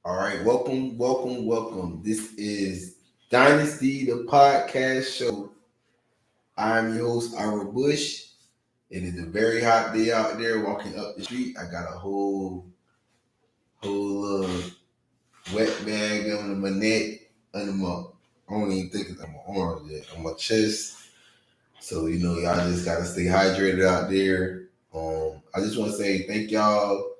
All right, welcome. This is Dynasty, the podcast show. I'm your host, Ira Bush. It is a very hot day out there. Walking up the street, I got a whole wet bag under my neck, under my. I don't even think it's on my arms yet, on my chest. So y'all just gotta stay hydrated out there. I just want to say thank y'all.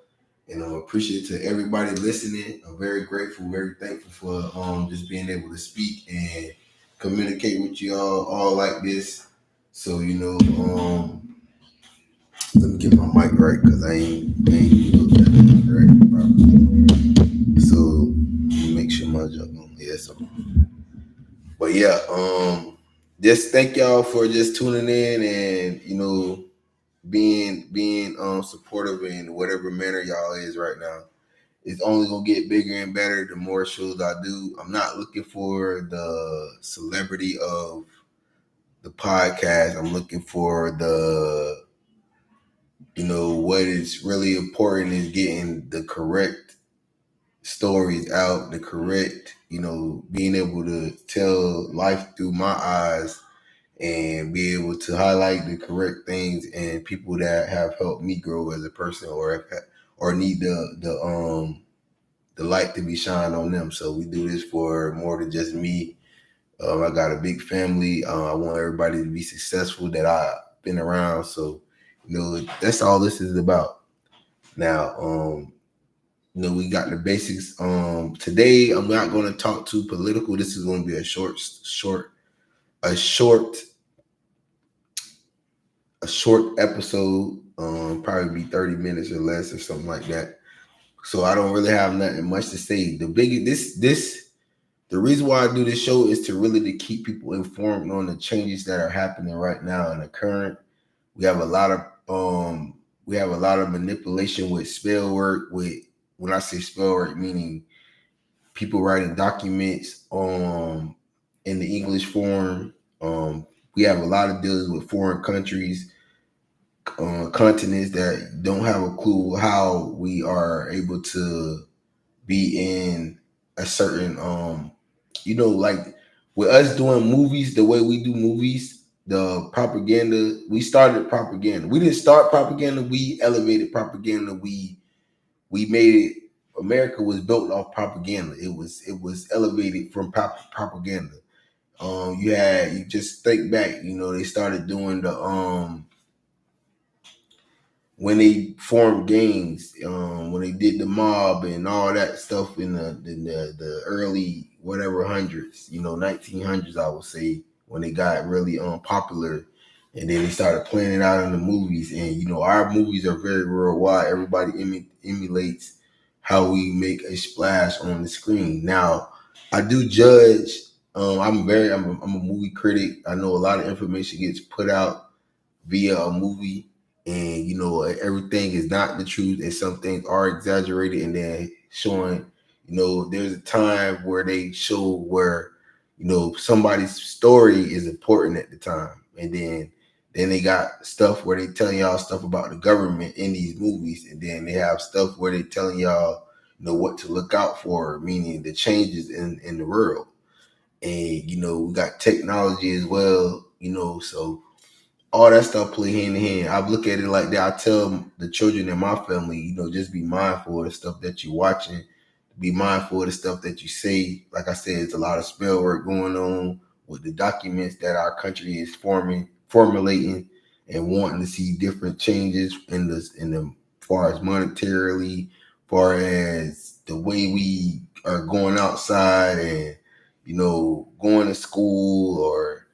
And I'm appreciative to everybody listening. I'm very grateful, very thankful for just being able to speak and communicate with you all like this. So let me get my mic right because I ain't looked at it right properly. So let me make sure my jump on. Yeah, so but yeah, just thank y'all for just tuning in and being supportive in whatever manner y'all is right now. It's only gonna get bigger and better the more shows I do. I'm not looking for the celebrity of the podcast. I'm looking for what is really important is getting the correct stories out, the correct, being able to tell life through my eyes and be able to highlight the correct things and people that have helped me grow as a person or need the light to be shined on them. So we do this for more than just me. I got a big family. I want everybody to be successful that I've been around. So, that's all this is about. Now, we got the basics. Today I'm not going to talk too political. This is going to be a short episode. Probably be 30 minutes or less or something like that. So I don't really have nothing much to say. The reason why I do this show is to really to keep people informed on the changes that are happening right now in the current. We have a lot of manipulation with spell work. With when I say spell work, meaning people writing documents in the English form. We have a lot of deals with foreign countries, continents that don't have a clue how we are able to be in a certain like with us doing movies the way we do movies, the propaganda, we started propaganda. We didn't start propaganda, we elevated propaganda. We made it. America was built off propaganda. It was elevated from propaganda. You just think back, they started doing the when they formed gangs, when they did the mob and all that stuff in the early whatever hundreds, 1900s, I would say, when they got really popular, and then they started playing it out in the movies. And our movies are very worldwide. Everybody emulates how we make a splash on the screen. Now, I do judge. I'm a movie critic. I know a lot of information gets put out via a movie, and everything is not the truth, and some things are exaggerated, and then showing, there's a time where they show where somebody's story is important at the time, and then they got stuff where they telling y'all stuff about the government in these movies, and then they have stuff where they telling y'all what to look out for, meaning the changes in the world. And we got technology as well, so all that stuff play hand in hand. I look at it like that. I tell the children in my family, just be mindful of the stuff that you're watching. Be mindful of the stuff that you say. Like I said, it's a lot of spell work going on with the documents that our country is formulating, and wanting to see different changes in the far as monetarily, far as the way we are going outside and going to school or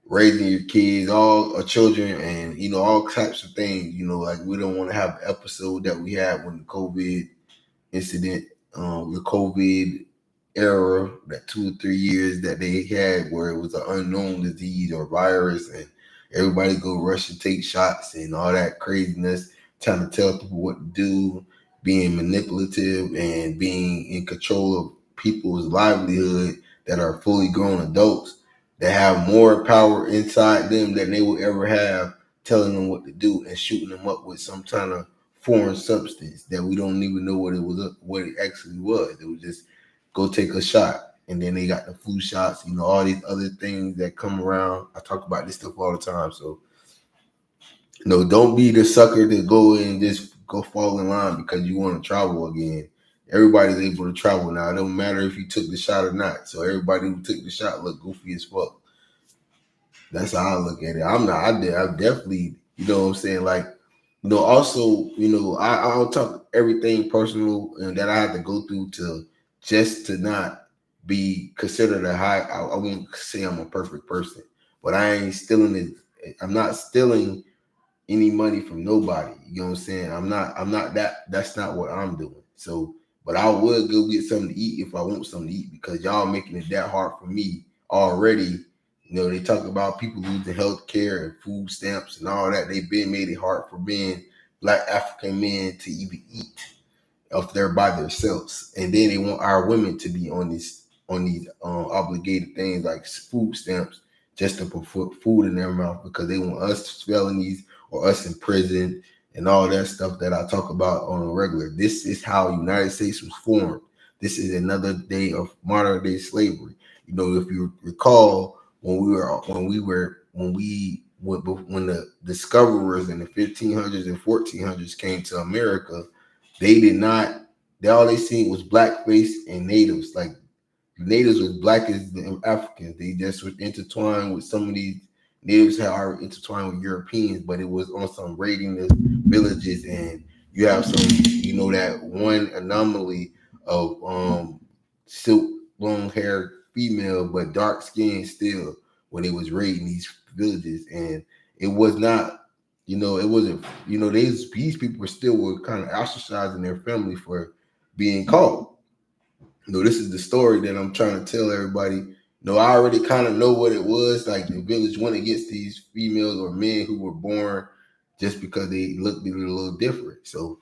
raising your kids, all children, and all types of things. Like we don't want to have an episode that we had when the COVID incident, the COVID era, that 2 or 3 years that they had where it was an unknown disease or virus, and everybody go rush and take shots and all that craziness, trying to tell people what to do, being manipulative and being in control of people's livelihood that are fully grown adults that have more power inside them than they will ever have, telling them what to do and shooting them up with some kind of foreign substance that we don't even know what it actually was. It was just go take a shot. And then they got the flu shots, all these other things that come around. I talk about this stuff all the time. So, don't be the sucker to go and just go fall in line because you want to travel again. Everybody's able to travel now. It don't matter if you took the shot or not. So everybody who took the shot look goofy as fuck. That's how I look at it. I'm not. I definitely. You know what I'm saying? Like, also, I don't talk everything personal and that I had to go through to not be considered a high. I won't say I'm a perfect person, but I ain't stealing it. I'm not stealing any money from nobody. You know what I'm saying? I'm not that. That's not what I'm doing. So, but I would go get something to eat if I want something to eat because y'all making it that hard for me already. They talk about people losing health care and food stamps and all that. They've been made it hard for being Black African men to even eat if they're by themselves. And then they want our women to be on these obligated things like food stamps just to put food in their mouth because they want us felonies or us in prison and all that stuff that I talk about on a regular. This is how United States was formed. This is another day of modern day slavery. If you recall when the discoverers in the 1500s and 1400s came to America, they did not. All they seen was blackface and natives. Like natives was black as the Africans. They just were intertwined with some of these natives that are intertwined with Europeans, but it was on some raiding the villages, and you have some, that one anomaly of silk long haired female but dark skin still when it was raiding these villages, and it was not. It wasn't. These people were kind of ostracizing their family for being caught. This is the story that I'm trying to tell everybody. I already kind of know what it was. Like the village went against these females or men who were born just because they looked a little different. So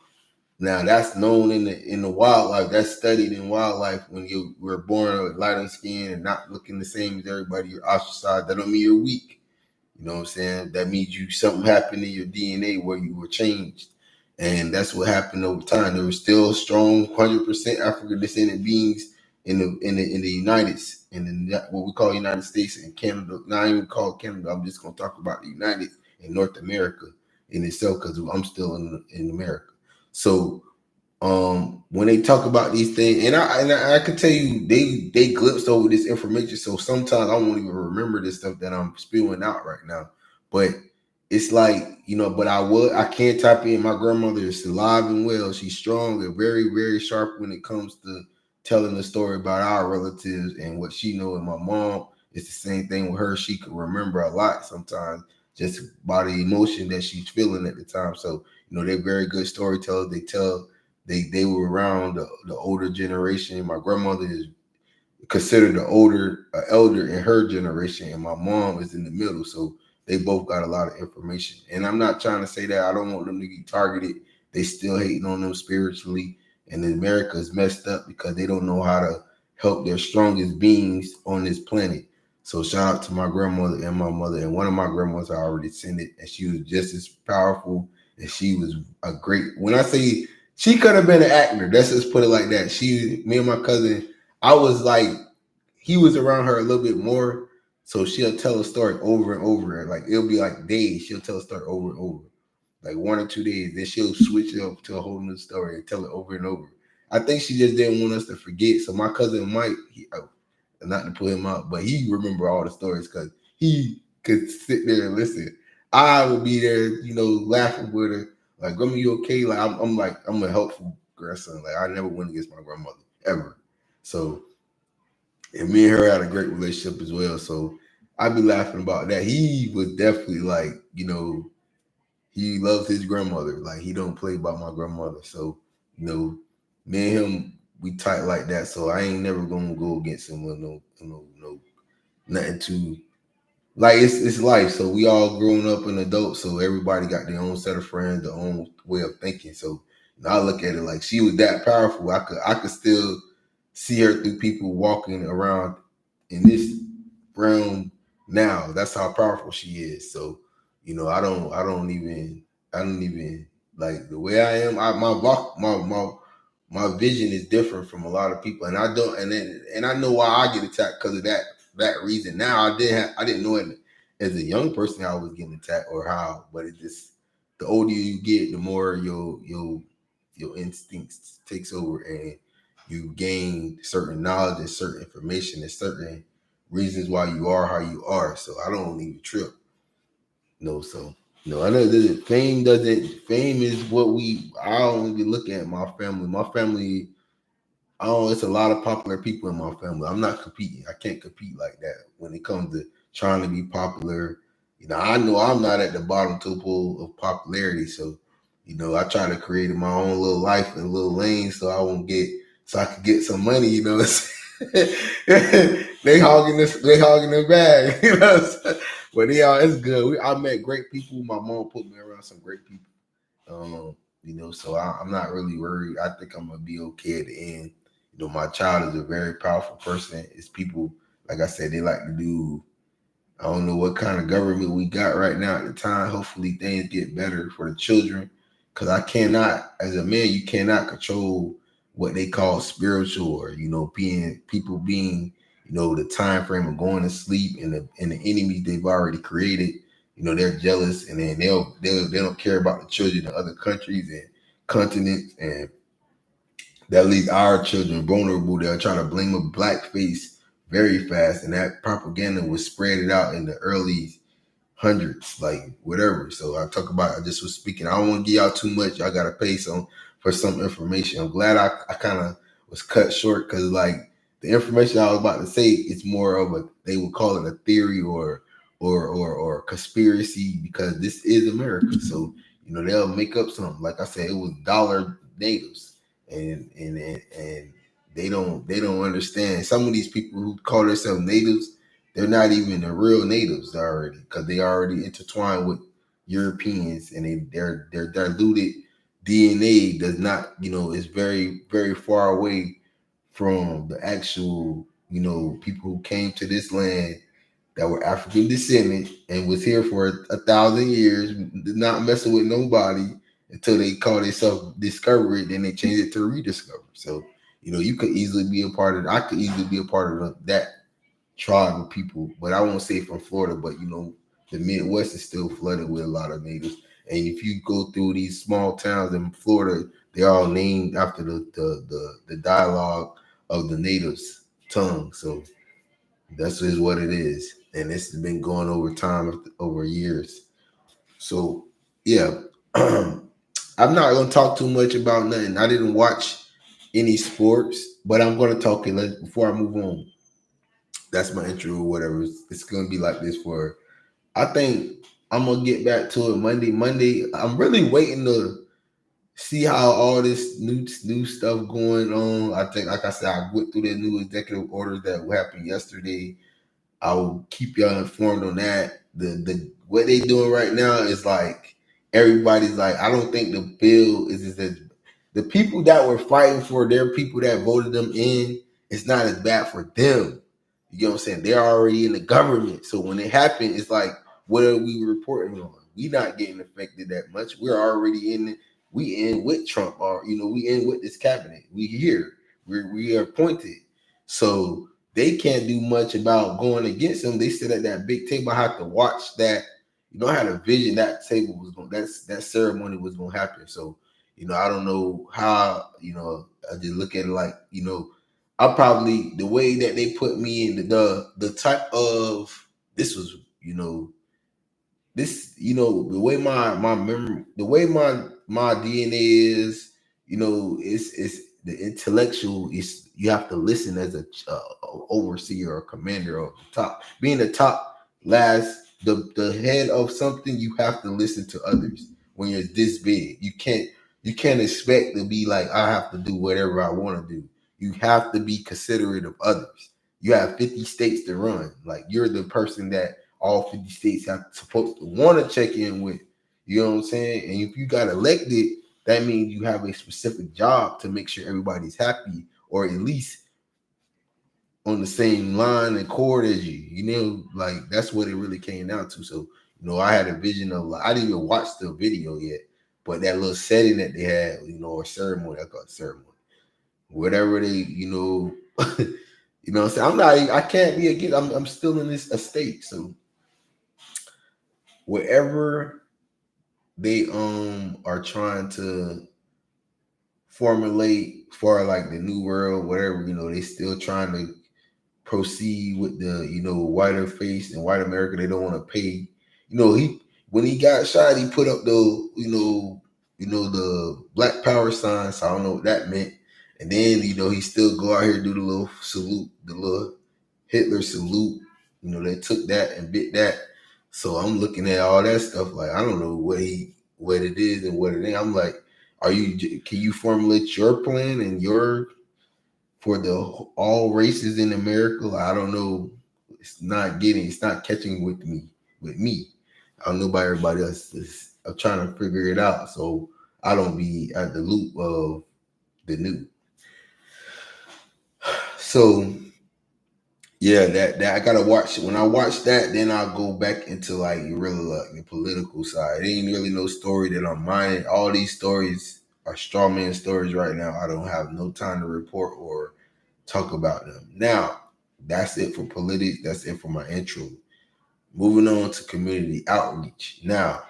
now that's known in the wildlife. That's studied in wildlife. When you were born with lighter skin and not looking the same as everybody, you're ostracized. That don't mean you're weak. You know what I'm saying? That means something happened in your DNA where you were changed. And that's what happened over time. There were still strong 100% African descendant beings in the what we call United States and Canada. Not even call Canada. I'm just gonna talk about the United in North America in itself because I'm still in America. So when they talk about these things, and I can tell you they glimpsed over this information, so sometimes I won't even remember this stuff that I'm spewing out right now. But it's like, but I can't type in. My grandmother is alive and well. She's strong and very, very sharp when it comes to telling the story about our relatives and what she know. And my mom, it's the same thing with her. She can remember a lot sometimes just by the emotion that she's feeling at the time. So, they're very good storytellers. They were around the older generation. My grandmother is considered the elder in her generation, and my mom is in the middle. So they both got a lot of information. And I'm not trying to say that I don't want them to be targeted. They still hating on them spiritually, and America is messed up because they don't know how to help their strongest beings on this planet. So shout out to my grandmother and my mother. And one of my grandmothers I already sent it, and she was just as powerful, and she was a great. When I say she could have been an actor, let's just put it like that. Me and my cousin, I was like, he was around her a little bit more, so she'll tell a story over and over. Like it'll be like days. She'll tell a story over and over, like 1 or 2 days. Then she'll switch it up to a whole new story and tell it over and over. I think she just didn't want us to forget. So my cousin Mike, not to put him out, but he remember all the stories because he could sit there and listen. I would be there, laughing with her. Like, grandma, you okay? Like, I'm a helpful grandson. Like, I never went against my grandmother ever. So, and me and her had a great relationship as well. So, I'd be laughing about that. He was definitely like, he loves his grandmother. Like, he don't play about my grandmother. So, me and him, we tight like that. So I ain't never gonna go against him with no, nothing too. Like it's life. So we all grown up and adults. So everybody got their own set of friends, their own way of thinking. So I look at it like she was that powerful. I could still see her through people walking around in this realm now. That's how powerful she is. So I don't even Like the way I am, my vision is different from a lot of people, and I don't, and I know why I get attacked because of that reason. Now I didn't know it as a young person I was getting attacked or how, but it just the older you get, the more your instincts takes over, and you gain certain knowledge and certain information and certain reasons why you are how you are. So I don't even trip. No, so no, I know that fame is what I don't even look at my family. My family, it's a lot of popular people in my family. I'm not competing. I can't compete like that when it comes to trying to be popular. I know I'm not at the bottom pool of popularity. So, I try to create my own little life in a little lane so I could get some money, they hogging the bag, But yeah, it's good. I met great people. My mom put me around some great people. So I'm not really worried. I think I'm gonna be okay at the end. My child is a very powerful person. It's people, like I said, they like to do. I don't know what kind of government we got right now at the time. Hopefully things get better for the children. Cause I cannot, as a man, you cannot control what they call spiritual or, being the time frame of going to sleep and the enemies they've already created. They're jealous and then they don't care about the children in other countries and continents, and that leaves our children vulnerable. They'll try to blame a black face very fast, and that propaganda was spread it out in the early hundreds, like whatever. So I just was speaking. I don't want to give y'all too much. I gotta pay for some information. I'm glad I kind of was cut short because like the information I was about to say, it's more of they would call it a theory or conspiracy because this is America. So they'll make up something. Like I said, it was dollar natives, and they don't understand. Some of these people who call themselves natives, they're not even the real natives already because they already intertwined with Europeans, and their diluted DNA does not, is very, very far away from the actual, people who came to this land that were African descendant and was here for 1,000 years, not messing with nobody until they call themselves discovery. Then they changed it to rediscover. So, you could easily be a part of. I could easily be a part of that tribe of people, but I won't say from Florida. But the Midwest is still flooded with a lot of natives. And if you go through these small towns in Florida, they're all named after the dialogue of the natives' tongue. So that's just what it is. And this has been going over time, over years. So yeah, I'm not gonna talk too much about nothing. I didn't watch any sports, but I'm gonna talk it before I move on. That's my intro or whatever. It's gonna be like this for. I think I'm gonna get back to it Monday. I'm really waiting to see how all this new stuff going on. I think, like I said, I went through the new executive orders that happened yesterday. I will keep y'all informed on that. The what they doing right now is like everybody's like, I don't think the bill is that the people that were fighting for their people that voted them in, it's not as bad for them. You know what I'm saying? They're already in the government. So when it happened, it's like, what are we reporting on? We not getting affected that much. We're already in it. We in with Trump, or we in with this cabinet. We here. We are appointed. So they can't do much about going against them. They sit at that big table. I have to watch that. I had a vision that table was going. That ceremony was going to happen. So I don't know how. I just look at it like I probably the way that they put me in the type of this was this the way my memory, the way my DNA is, it's the intellectual is you have to listen as a overseer or commander of the top. Being the top last, the head of something, you have to listen to others when you're this big. You can't expect to be like, I have to do whatever I want to do. You have to be considerate of others. You have 50 states to run. Like, you're the person that all 50 states have supposed to want to check in with. You know what I'm saying? And if you got elected, that means you have a specific job to make sure everybody's happy, or at least on the same line and chord as you. Like that's what it really came down to. So, I had a vision of, like, I didn't even watch the video yet, But that little setting that they had, or ceremony, I call it ceremony, whatever they, you know what I'm saying? I can't be against, I'm still in this estate. So whatever they are trying to formulate for like the new world, whatever, they still trying to proceed with the, whiter face and white America. They don't want to pay. He when he got shot, he put up the, the Black Power sign. So I don't know what that meant. And then, he still go out here and do the little salute, the little Hitler salute. They took that and bit that. So I'm looking at all that stuff like I don't know what it is and what it ain't. I'm like, can you formulate your plan and your for the all races in America? I don't know. It's not catching with me. I don't know about everybody else. I'm trying to figure it out so I don't be at the loop of the new. So yeah, that I gotta watch. When I watch that, then I'll go back into like really like the political side. It ain't really no story that I'm minding. All these stories are straw man stories right now. I don't have no time to report or talk about them. Now, that's it for politics. That's it for my intro. Moving on to community outreach. Now,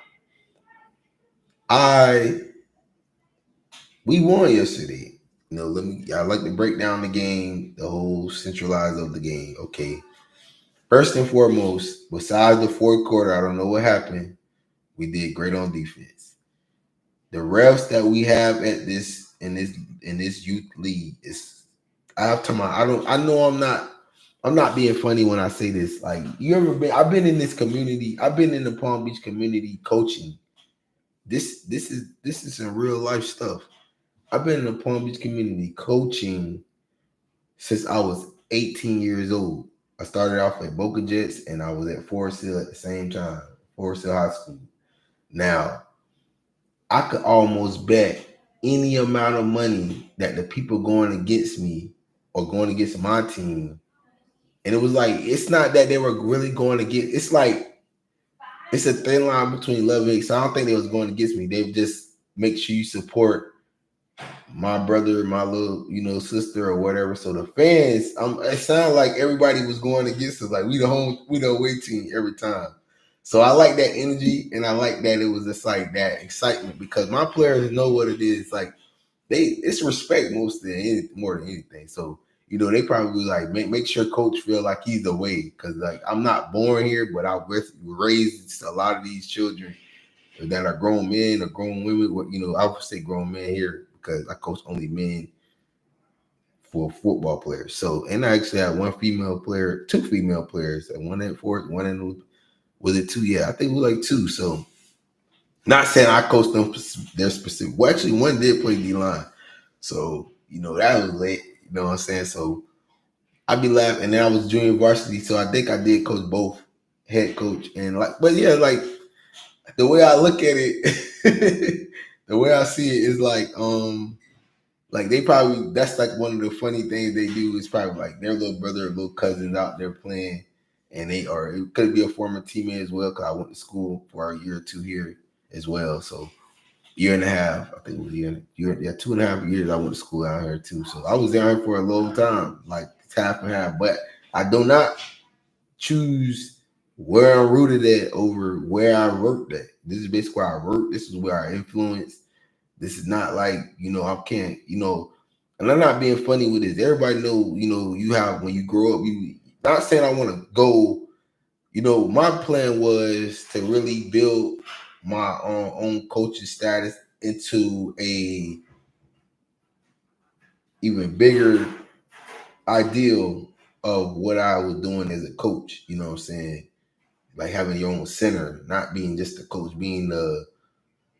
we won yesterday. I like to break down the game, the whole centralized of the game. Okay. First and foremost, besides the fourth quarter, I don't know what happened. We did great on defense. The refs that we have at this in this youth league is I know I'm not being funny when I say this. Like I've been in this community, I've been in the Palm Beach community coaching. This is some real life stuff. I've been in the Palm Beach community coaching since I was 18 years old. I started off at Boca Jets and I was at Forest Hill at the same time, Forest Hill High School. Now, I could almost bet any amount of money that the people going against me or going against my team. And it was like, it's not that they were really going to get, it's like, it's a thin line between love and hate. So I don't think they was going against me. They would just make sure you support my brother, my little, sister or whatever. So the fans, it sounded like everybody was going against us. Like we the away team every time. So I like that energy, and I like that it was just like that excitement because my players know what it is. Like it's respect more than anything. So they probably like make sure coach feel like he's away because like I'm not born here, but I was raised a lot of these children that are grown men or grown women. I would say grown men here because I coach only men for football players. So, and I actually had two female players, one at Fort, one in, was it two? Yeah, I think it was like two. So, not saying I coached them their specific. Well, actually, one did play D line. So, that was late. You know what I'm saying? So, I'd be laughing. And then I was junior varsity. So, I think I did coach both head coach and but yeah, like the way I look at it, the way I see it is like they probably that's like one of the funny things they do is probably like their little brother or little cousins out there playing, and it could be a former teammate as well because I went to school for a year or two here as well. So year and a half, I think it was year 2.5 years I went to school out here too. So I was there for a long time, like half and half. But I do not choose where I'm rooted at over where I worked at. This is basically where I work. This is where I influence. This is not like, I can't, and I'm not being funny with this. Everybody know, you have, when you grow up, you not saying I want to go, my plan was to really build my own coaching status into a even bigger ideal of what I was doing as a coach. You know what I'm saying? Like having your own center, not being just a coach, being the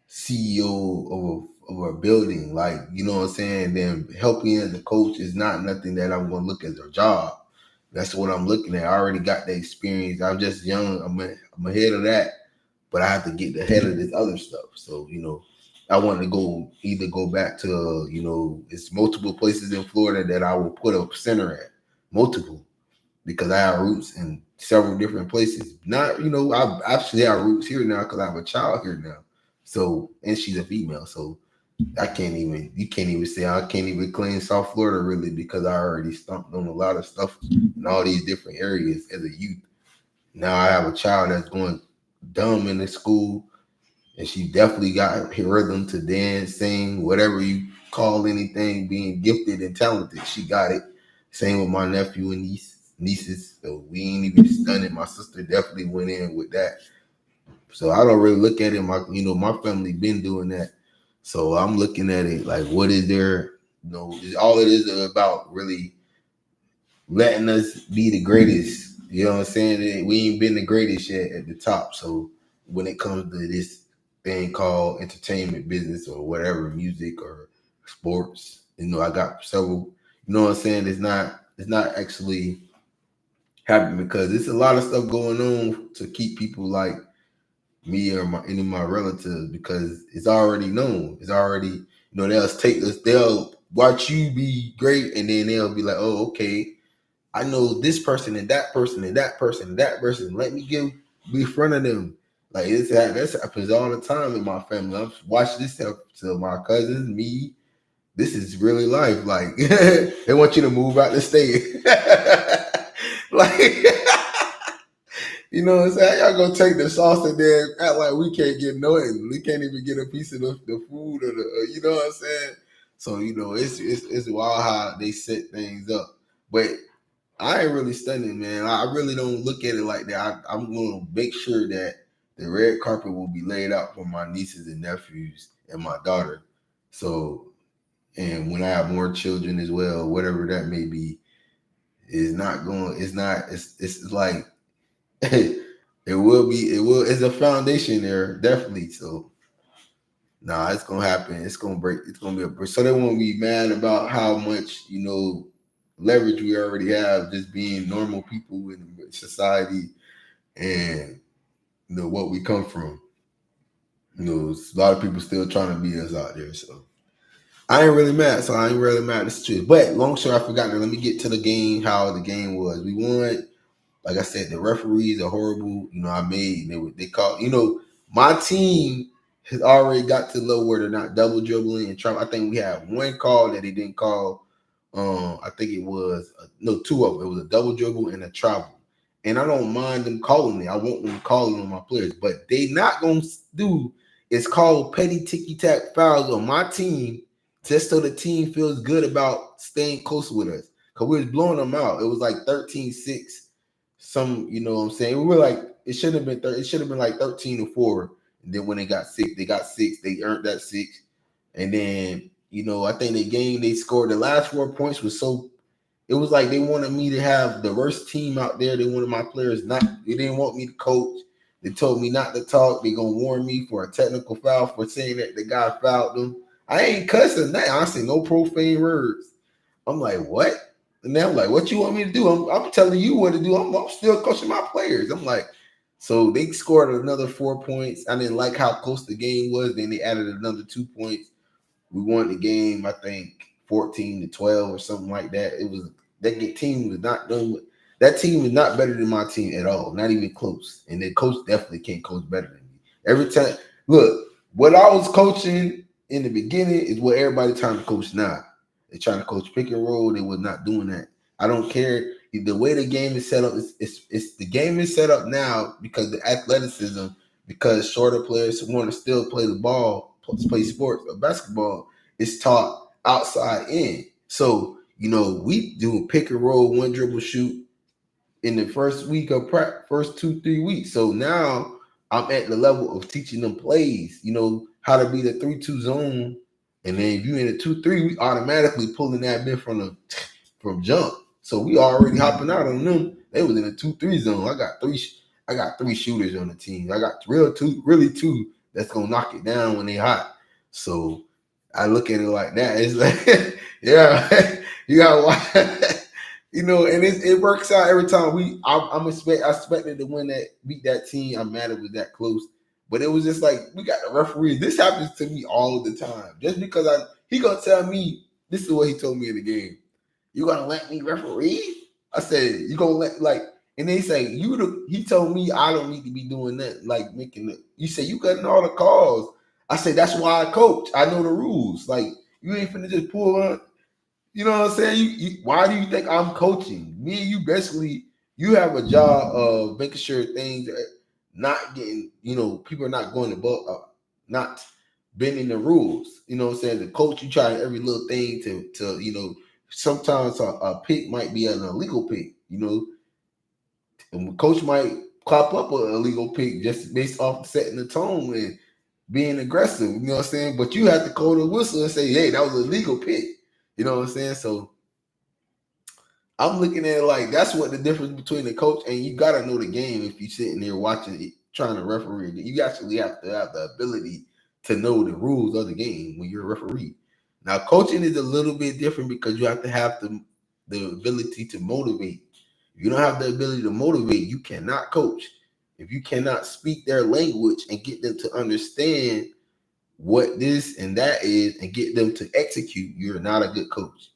CEO of a building, like, you know what I'm saying? Then helping as a coach is not nothing that I'm going to look as a job. That's what I'm looking at. I already got the experience. I'm just young. I'm ahead of that, but I have to get ahead of this other stuff. So, I want to either go back to, it's multiple places in Florida that I will put a center at, multiple, because I have roots in several different places. Not, I actually have roots here now because I have a child here now. So, and she's a female, so you can't even say I can't even claim South Florida really because I already stumped on a lot of stuff in all these different areas as a youth. Now I have a child that's going dumb in the school, and she definitely got her rhythm to dance, sing, whatever you call anything, being gifted and talented. She got it. Same with my nephew and nieces. So we ain't even stunned. My sister definitely went in with that. So I don't really look at it. My family been doing that. So I'm looking at it like, what is there? All it is about really letting us be the greatest. You know what I'm saying? We ain't been the greatest yet at the top. So when it comes to this thing called entertainment business or whatever, music or sports, I got several. You know what I'm saying? It's not actually happening because there's a lot of stuff going on to keep people like me or any of my relatives because it's already known. It's already, they'll watch you be great and then they'll be like, oh, okay, I know this person and that person and that person and that person. Let me be in front of them. Like that happens all the time in my family. I've watched this to my cousins, me. This is really life. Like they want you to move out the state. Like you know what I'm saying? Y'all gonna take the sauce and then act like we can't get nothing. We can't even get a piece of the food or you know what I'm saying? So it's wild how they set things up. But I ain't really studying, man. I really don't look at it like that. I'm gonna make sure that the red carpet will be laid out for my nieces and nephews and my daughter. So, and when I have more children as well, whatever that may be, it's like it's a foundation there, definitely. So it's gonna happen. It's gonna break, it's gonna be so they won't be mad about how much, leverage we already have just being normal people in society and what we come from. A lot of people still trying to beat us out there. So I ain't really mad. This truth. But long story, I forgot. Let me get to the game. How the game was. We won. Like I said, the referees are horrible. They call. My team has already got to the level where they're not double dribbling and trying. I think we had one call that they didn't call. I think it was two of them. It was a double dribble and a travel. And I don't mind them calling it. I want them calling on my players, but they not gonna do. It's called petty ticky tack fouls on my team, just so the team feels good about staying close with us. Cause we was blowing them out. It was like 13-6. Some, you know what I'm saying? We were like, it should have been it should have been like 13-4. And then when they got 6, they earned that 6. And then, I think they scored the last 4 points was so it was like they wanted me to have the worst team out there. They wanted my players they didn't want me to coach. They told me not to talk. They gonna warn me for a technical foul for saying that the guy fouled them. I ain't cussing that. I say no profane words. I'm like, what? And then I'm like, what you want me to do? I'm telling you what to do. I'm still coaching my players. I'm like, so they scored another 4 points. I didn't like how close the game was. Then they added another 2 points. We won the game, I think 14-12 or something like that. It was team was not done. That team is not better than my team at all, not even close. And the coach definitely can't coach better than me. Every time, look, what I was coaching in the beginning is what everybody trying to coach now. They're trying to coach pick and roll. They was not doing that. I don't care. The way the game is set up, it's the game is set up now because the athleticism, because shorter players want to still play the ball, play sports or basketball, is taught outside in. So, we do pick and roll, one dribble shoot in the first week of prep, first 2-3 weeks. So now I'm at the level of teaching them plays, how to be the 3-2 zone. And then if you in a 2-3, we automatically pulling that bit from jump. So we already hopping out on them. They was in a 2-3 zone. I got three shooters on the team. I got really two that's gonna knock it down when they hot. So I look at it like that. It's like, yeah, you gotta watch, and it works out every time. I expected to beat that team. I'm mad it was that close, but it was just like we got the referee. This happens to me all the time. Just because he gonna tell me this is what he told me in the game. You gonna let me referee? I said you gonna and they say he told me I don't need to be doing that, like making the. You say you cutting all the calls. I say that's why I coach. I know the rules. Like you ain't finna just pull on. You know what I'm saying? Why do you think I'm coaching? Me and you basically, you have a job of making sure things are not getting, people are not going above, not bending the rules. You know what I'm saying? The coach, you try every little thing to sometimes a pick might be an illegal pick, and coach might clap up an illegal pick just based off setting the tone and being aggressive. You know what I'm saying? But you have to call the whistle and say, hey, that was a legal pick. You know what I'm saying? So I'm looking at it like that's what the difference between the coach and you got to know the game if you're sitting there watching it, trying to referee. You actually have to have the ability to know the rules of the game when you're a referee. Now, coaching is a little bit different because you have to have the ability to motivate. If you don't have the ability to motivate, you cannot coach. If you cannot speak their language and get them to understand what this and that is and get them to execute, you're not a good coach.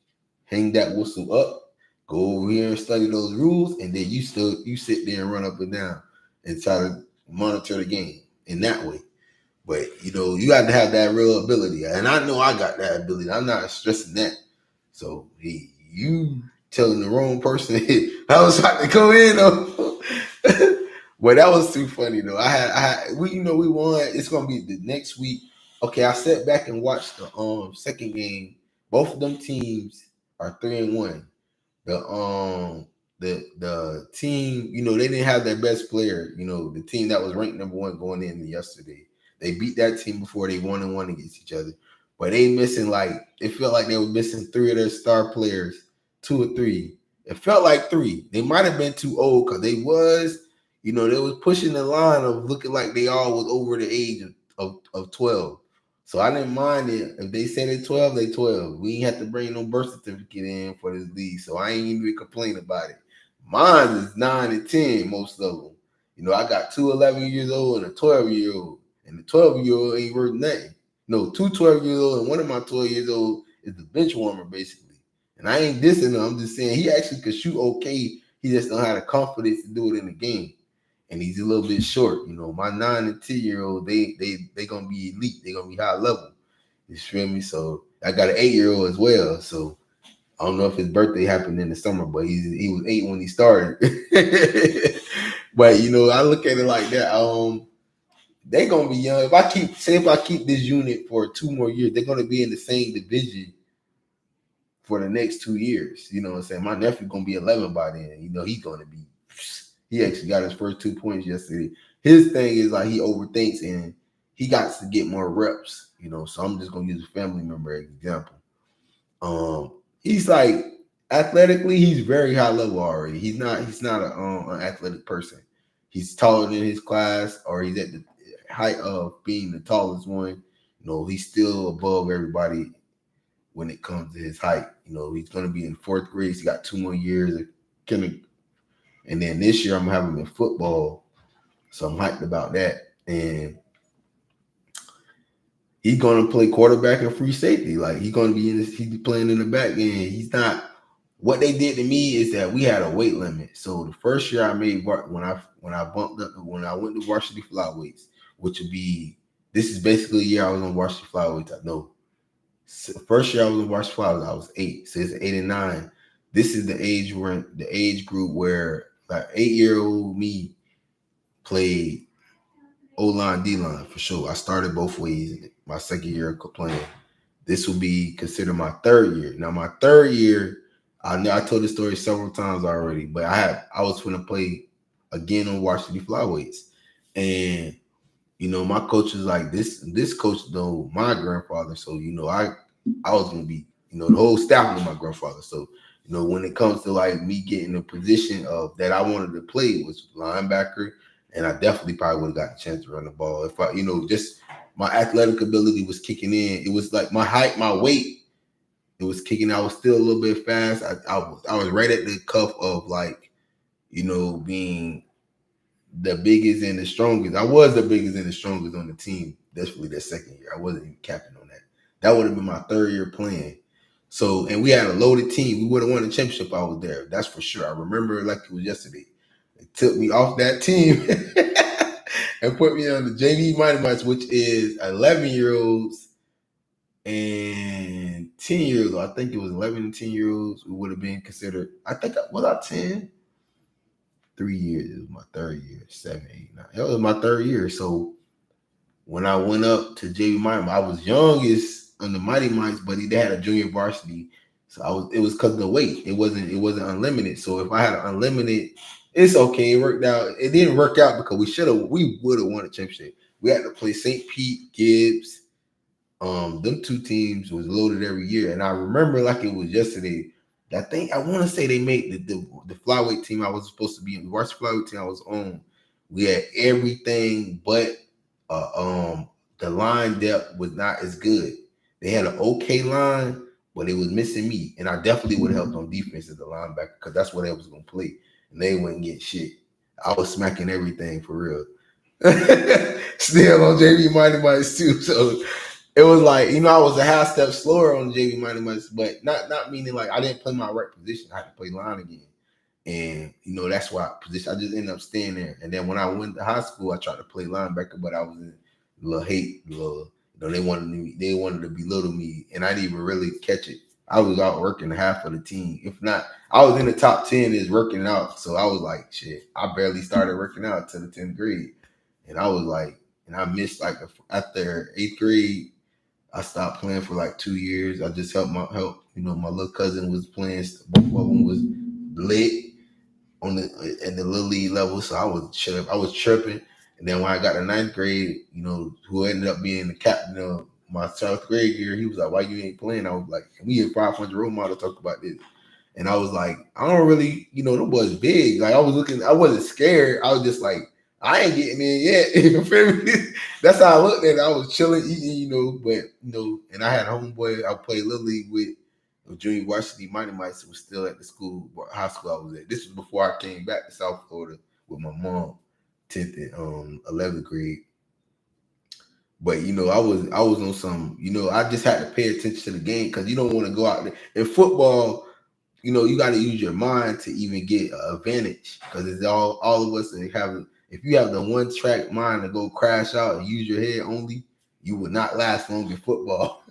Hang that whistle up, go over here and study those rules, and then you sit there and run up and down and try to monitor the game in that way. But you got to have that real ability, and I know I got that ability. I'm not stressing that. So you telling the wrong person I was about to go in though. Well, that was too funny though. We won. It's gonna be the next week. Okay, I sat back and watched the second game. Both of them teams are 3-1. The team, they didn't have their best player. The team that was ranked number 1 going in yesterday. They beat that team before they 1-1 against each other. But they missing it felt like they were missing 3 of their star players, 2 or 3. It felt like 3. They might have been too old because they was pushing the line of looking like they all was over the age of 12. So I didn't mind it. If they said they 12, they 12. We ain't have to bring no birth certificate in for this league. So I ain't even complain about it. Mine is 9 and 10, most of them. I got 2 11 years old and a 12-year-old. And the 12-year-old ain't worth nothing. No, 2 12-years old and one of my 12 years old is the bench warmer, basically. And I ain't dissing him. I'm just saying he actually could shoot okay. He just don't have the confidence to do it in the game. And he's a little bit short. My 9 and 10-year-old, they gonna be elite. They gonna be high level. You feel me? So I got an 8-year-old as well. So I don't know if his birthday happened in the summer, but he was 8 when he started. But I look at it like that. They gonna be young. If I keep this unit for 2 more years, they're gonna be in the same division for the next 2 years. You know what I'm saying? My nephew gonna be 11 by then. He's gonna be. He actually got his first 2 points yesterday. His thing is he overthinks and he got to get more reps. So I'm just gonna use a family member as an example. He's athletically, he's very high level already. He's not an athletic person. He's taller than his class, or he's at the height of being the tallest one. He's still above everybody when it comes to his height. He's gonna be in 4th grade. He's got 2 more years of and then this year I'm having him in football. So I'm hyped about that. And he's going to play quarterback and free safety. He's going to be he's playing in the back end. He's not. What they did to me is that we had a weight limit. So the first year I made when I bumped up when I went to varsity flyweights, which would be this is basically a year I was on varsity flyweights. I know. So first year I was on varsity flyweights, I was 8. So it's 8 and 9. This is the age group where 8-year-old me played O-line, D-line for sure. I started both ways my second year of playing. This will be considered my 3rd year. Now, my 3rd year, I know I told this story several times already, but I was going to play again on varsity flyweights. And, my coach was like, this coach know my grandfather. So, I was going to be, the whole staff knew my grandfather. So, when it comes to me getting a position of that I wanted to play was linebacker, and I definitely probably would have got a chance to run the ball if I, just my athletic ability was kicking in. It was my height, my weight, it was kicking. I was still a little bit fast. I was right at the cuff of being the biggest and the strongest. I was the biggest and the strongest on the team. Definitely that second year. I wasn't even captain on that. That would have been my 3rd year playing. So, and we had a loaded team. We would have won the championship. I was there. That's for sure. I remember it like it was yesterday. They took me off that team. and put me on the JV Mighty Mites, which is 11-year-olds and 10 years. I think it was 11 and 10-year-olds who would have been considered. I think was I 10. 3 years. It was my third year. 7, 8, 9. It was my third year. So when I went up to JV Mighty, I was youngest on the Mighty Mites, but they had a junior varsity. So it was because of the weight. It wasn't unlimited. So if I had an unlimited, it's okay. It worked out. It didn't work out because we would have won a championship. We had to play St. Pete, Gibbs. Them two teams was loaded every year. And I remember like it was yesterday. I want to say they made the flyweight team I was supposed to be in. The varsity flyweight team I was on. We had everything but the line depth was not as good. They had an okay line, but it was missing me. And I definitely would have helped on defense as a linebacker because that's what they was going to play. And they wouldn't get shit. I was smacking everything for real. Still on JV Mighty Mites too. So it was like, I was a half step slower on JV Mighty Mites, but not meaning like I didn't play my right position. I had to play line again. And, that's why I just ended up staying there. And then when I went to high school, I tried to play linebacker, but I was in they wanted to belittle me, and I didn't even really catch it. I was out working half of the team. If not, I was in the top 10 is working out. So I was like, shit, I barely started working out to the 10th grade. And I was like, and I missed like after 8th grade, I stopped playing for like 2 years. I just helped my little cousin was playing. Both of them was lit in the little league level. So I was chirping. And then when I got to 9th grade, who ended up being the captain of my 7th grade year, he was like, why you ain't playing? I was like, we had 500 role model talk about this. And I was like, I don't really, them boys big. Like I wasn't scared. I was just like, I ain't getting in yet. You feel me? That's how I looked at it. I was chilling, eating, and I had a homeboy I played Little League with, junior varsity Mighty Mites, was still at the high school I was at. This was before I came back to South Florida with my mom, 10th and 11th grade. But I was on some, I just had to pay attention to the game because you don't want to go out there. In football, you got to use your mind to even get an advantage because it's all of us that have. If you have the one track mind to go crash out and use your head only, you would not last long in football.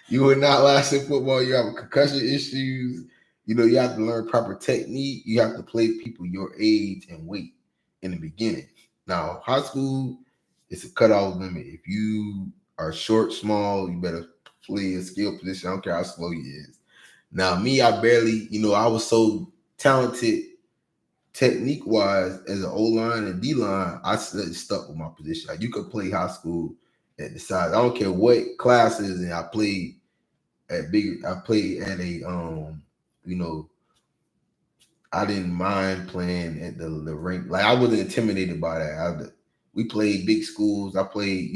You would not last in football. You have concussion issues. You have to learn proper technique. You have to play people your age and weight in the beginning. Now, high school, it's a cutoff limit. If you are short, small, you better play a skill position. I don't care how slow you is. Now, me, I barely, I was so talented technique-wise as an O-line and D-line, I stuck with my position. Like, you could play high school at the size. I don't care what classes, and I played at a I didn't mind playing at the rink. Like I wasn't intimidated by that. We played big schools. I played,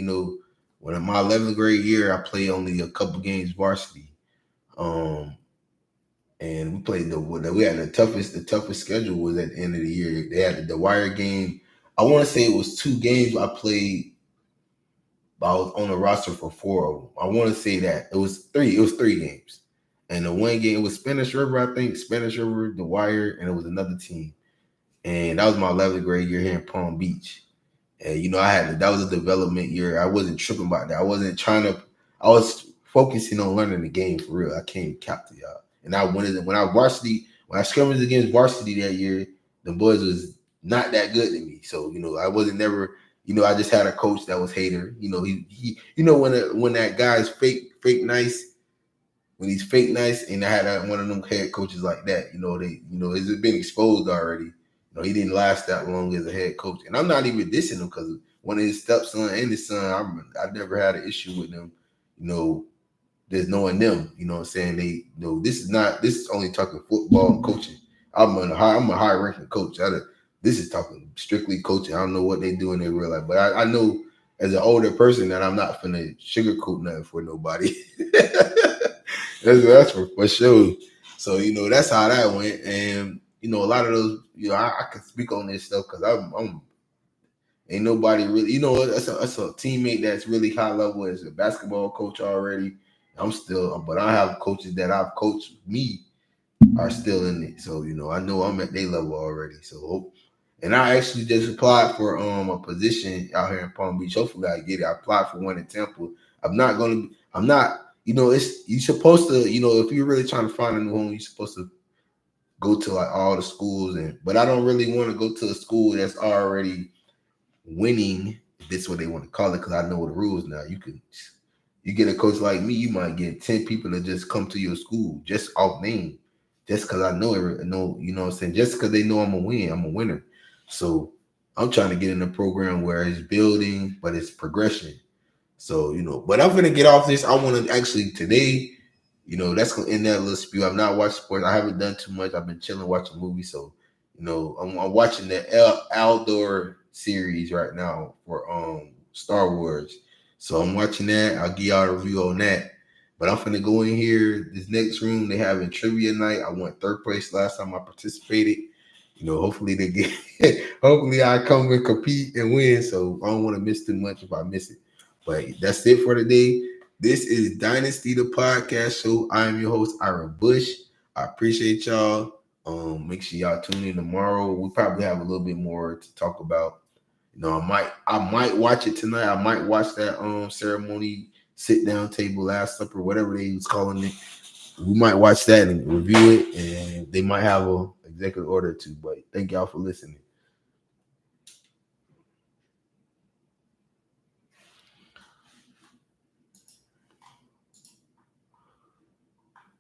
when in my 11th grade year, I played only a couple games varsity. And we played we had the toughest schedule was at the end of the year. They had the wire game. I want to say it was 2 games I played. I was on the roster for 4 of them. I want to say that it was 3 games. And the one game, it was Spanish River, I think. Spanish River, the Wire, and it was another team. And that was my 11th grade year here in Palm Beach. And, that was a development year. I wasn't tripping about that. I was focusing on learning the game for real. I came cap to y'all. And when I scrimmaged against varsity that year, the boys was not that good to me. So, I wasn't never, I just had a coach that was hater. He when that guy's fake nice, when he's fake nice, and I had one of them head coaches like that, it's been exposed already. He didn't last that long as a head coach. And I'm not even dissing him because one of his stepson and his son, I never had an issue with them, there's knowing them, what I'm saying? This is only talking football and coaching. I'm a high ranking coach. This is talking strictly coaching. I don't know what they do in their real life, but I know as an older person that I'm not finna sugarcoat nothing for nobody. That's for sure. So that's how that went, and a lot of those, I can speak on this stuff because I'm ain't nobody really, that's a teammate that's really high level as a basketball coach already. But I have coaches that I've coached me are still in it, so I know I'm at their level already. So And I actually just applied for a position out here in Palm Beach. Hopefully I get it. I applied for one in Temple. I'm not, it's you supposed to, if you're really trying to find a new home, you're supposed to go to like all the schools but I don't really want to go to a school that's already winning, if that's what they want to call it, because I know the rules now. You get a coach like me, you might get 10 people to just come to your school just off name, just because I know you know what I'm saying, just because they know I'm a winner. So I'm trying to get in a program where it's building, but it's progression. So, but I'm gonna get off this. I want to actually today, that's gonna end that little spiel. I've not watched sports. I haven't done too much. I've been chilling watching movies. So, I'm watching the Aldor series right now for Star Wars. So I'm watching that. I'll give y'all a review on that. But I'm finna go in here. This next room, they having trivia night. I won third place last time I participated. Hopefully they get hopefully I come and compete and win. So I don't want to miss too much if I miss it. But that's it for today. This is Dynasty the Podcast Show. I am your host, Ira Bush. I appreciate y'all. Make sure y'all tune in tomorrow. We probably have a little bit more to talk about. I might watch it tonight. I might watch that ceremony, sit down table, last supper, whatever they was calling it. We might watch that and review it, and they might have a executive order too. But thank y'all for listening.